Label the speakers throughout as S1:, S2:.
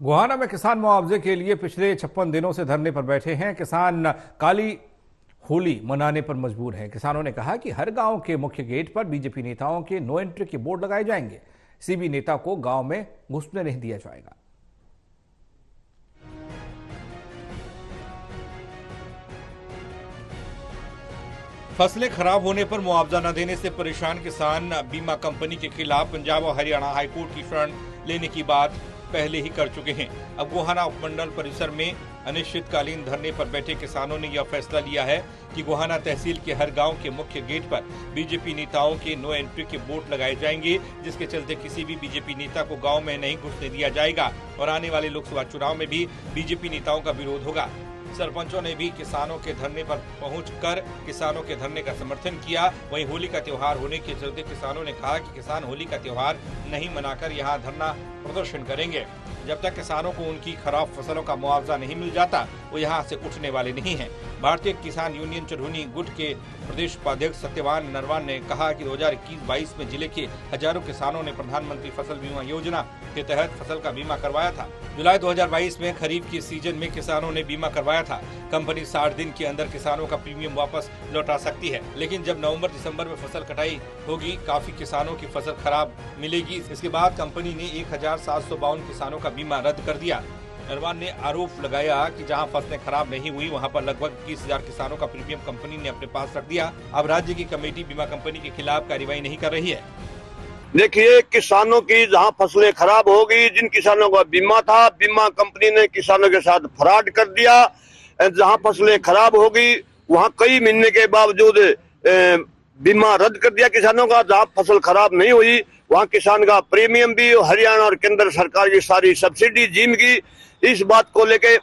S1: गोहाना में किसान मुआवजे के लिए पिछले 56 दिनों से धरने पर बैठे हैं। किसान काली होली मनाने पर मजबूर हैं। किसानों ने कहा कि हर गांव के मुख्य गेट पर बीजेपी नेताओं के नो एंट्री के बोर्ड लगाए जाएंगे। किसी भी नेता को गांव में घुसने नहीं दिया जाएगा। फसलें खराब होने पर मुआवजा न देने से परेशान किसान बीमा कंपनी के खिलाफ पंजाब और हरियाणा हाईकोर्ट की शरण लेने की बात पहले ही कर चुके हैं। अब गोहाना उपमंडल परिसर में अनिश्चितकालीन धरने पर बैठे किसानों ने यह फैसला लिया है कि गोहाना तहसील के हर गांव के मुख्य गेट पर बीजेपी नेताओं के नो एंट्री के बोर्ड लगाए जाएंगे, जिसके चलते किसी भी बीजेपी नेता को गांव में नहीं घुसने दिया जाएगा और आने वाले लोकसभा चुनाव में भी बीजेपी नेताओं का विरोध होगा। सरपंचों ने भी किसानों के धरने पर पहुंचकर किसानों के धरने का समर्थन किया। वहीं होली का त्योहार होने के चलते किसानों ने कहा कि किसान होली का त्योहार नहीं मनाकर यहां धरना प्रदर्शन करेंगे। जब तक किसानों को उनकी खराब फसलों का मुआवजा नहीं मिल जाता, वो यहां से उठने वाले नहीं हैं। भारतीय किसान यूनियन चरहुनी गुट के प्रदेश उपाध्यक्ष सत्यवान नरवान ने कहा कि 2021-22 में जिले के हजारों किसानों ने प्रधानमंत्री फसल बीमा योजना के तहत फसल का बीमा करवाया था। जुलाई 2022 में खरीफ की सीजन में किसानों ने बीमा करवाया था। कंपनी 60 दिन के अंदर किसानों का प्रीमियम वापस लौटा सकती है, लेकिन जब नवंबर-दिसंबर में फसल कटाई होगी, काफी किसानों की फसल खराब मिलेगी। इसके बाद कंपनी ने 1752 किसानों का बीमा रद्द कर दिया। नरवान ने आरोप लगाया कि जहां फसलें खराब नहीं हुई, वहां पर लगभग 20,000 किसानों का प्रीमियम कंपनी ने अपने पास रख दिया। अब राज्य की कमेटी बीमा कंपनी के खिलाफ कार्रवाई नहीं कर रही है।
S2: देखिए, किसानों की जहां फसलें खराब होगी, जिन किसानों का बीमा था, बीमा कंपनी ने किसानों के साथ फ्रॉड कर दिया। जहां फसलें खराब होगी वहां कई महीने के बावजूद बीमा रद्द कर दिया किसानों का। जहां फसल खराब नहीं हुई वहां किसान का प्रीमियम भी हरियाणा और केंद्र सरकार की सारी सब्सिडी जिम की। इस बात को लेकर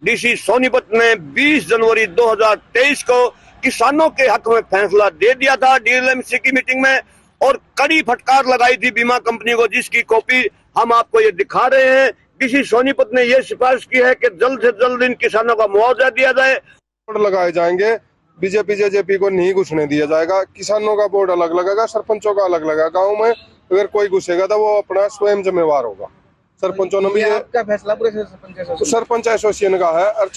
S2: डीसी सोनीपत ने 20 जनवरी 2023 को किसानों के हक में फैसला दे दिया था डीएलएमसी की मीटिंग में, और कड़ी फटकार लगाई थी बीमा कंपनी को, जिसकी कॉपी हम आपको ये दिखा रहे हैं। डीसी सोनीपत ने यह सिफारिश की है कि जल्द से जल्द इन किसानों का मुआवजा दिया जाए।
S3: बोर्ड लगाए जाएंगे, बीजेपी जेजेपी को नहीं घुसने दिया जाएगा। किसानों का बोर्ड अलग लगेगा, सरपंचों का अलग लगेगा। गाँव में अगर कोई घुसेगा तो वो अपना स्वयं जिम्मेवार होगा। सरपंचों ने भी
S4: आपका फैसला पूरे
S3: सरपंच एसोसिएशन का है, और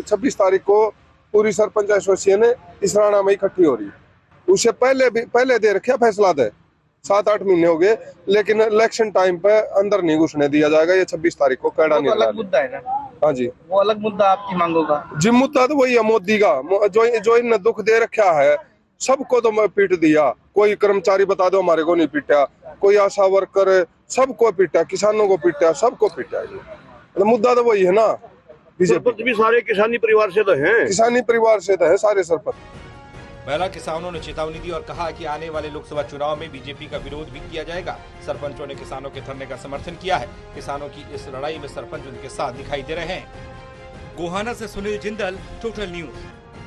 S3: 26 तारीख को पूरी सरपंच एसोसिएशन इसराना में इकट्ठी हो रही है। उससे पहले दे रखा फैसला दे 7-8 महीने हो गए, लेकिन इलेक्शन टाइम पे अंदर नहीं घुसने दिया जाएगा। ये 26 तारीख को कैडा नहीं
S4: अलग मुद्दा है ना।
S3: हाँ जी,
S4: वो अलग मुद्दा आपकी मांगों का।
S3: जी मुद्दा तो वही है मोदी का, जो इन दुख दे रखा है सबको तो मैं पीट दिया। कोई कर्मचारी बता दो हमारे को नहीं पीटा, कोई आशा वर्कर सबको पीटा, किसानों को पीटा, सबको पीटा। ये मुद्दा तो वही है ना।
S2: सरपंच भी सारे किसानी परिवार से तो हैं,
S3: किसानी परिवार से तो है सारे सरपंच।
S1: महिला किसानों ने चेतावनी दी और कहा कि आने वाले लोकसभा चुनाव में बीजेपी का विरोध भी किया जाएगा। सरपंचों ने किसानों के धरने का समर्थन किया है। किसानों की इस लड़ाई में सरपंच उनके साथ दिखाई दे रहे हैं। गोहाना से सुनील जिंदल, टोटल न्यूज।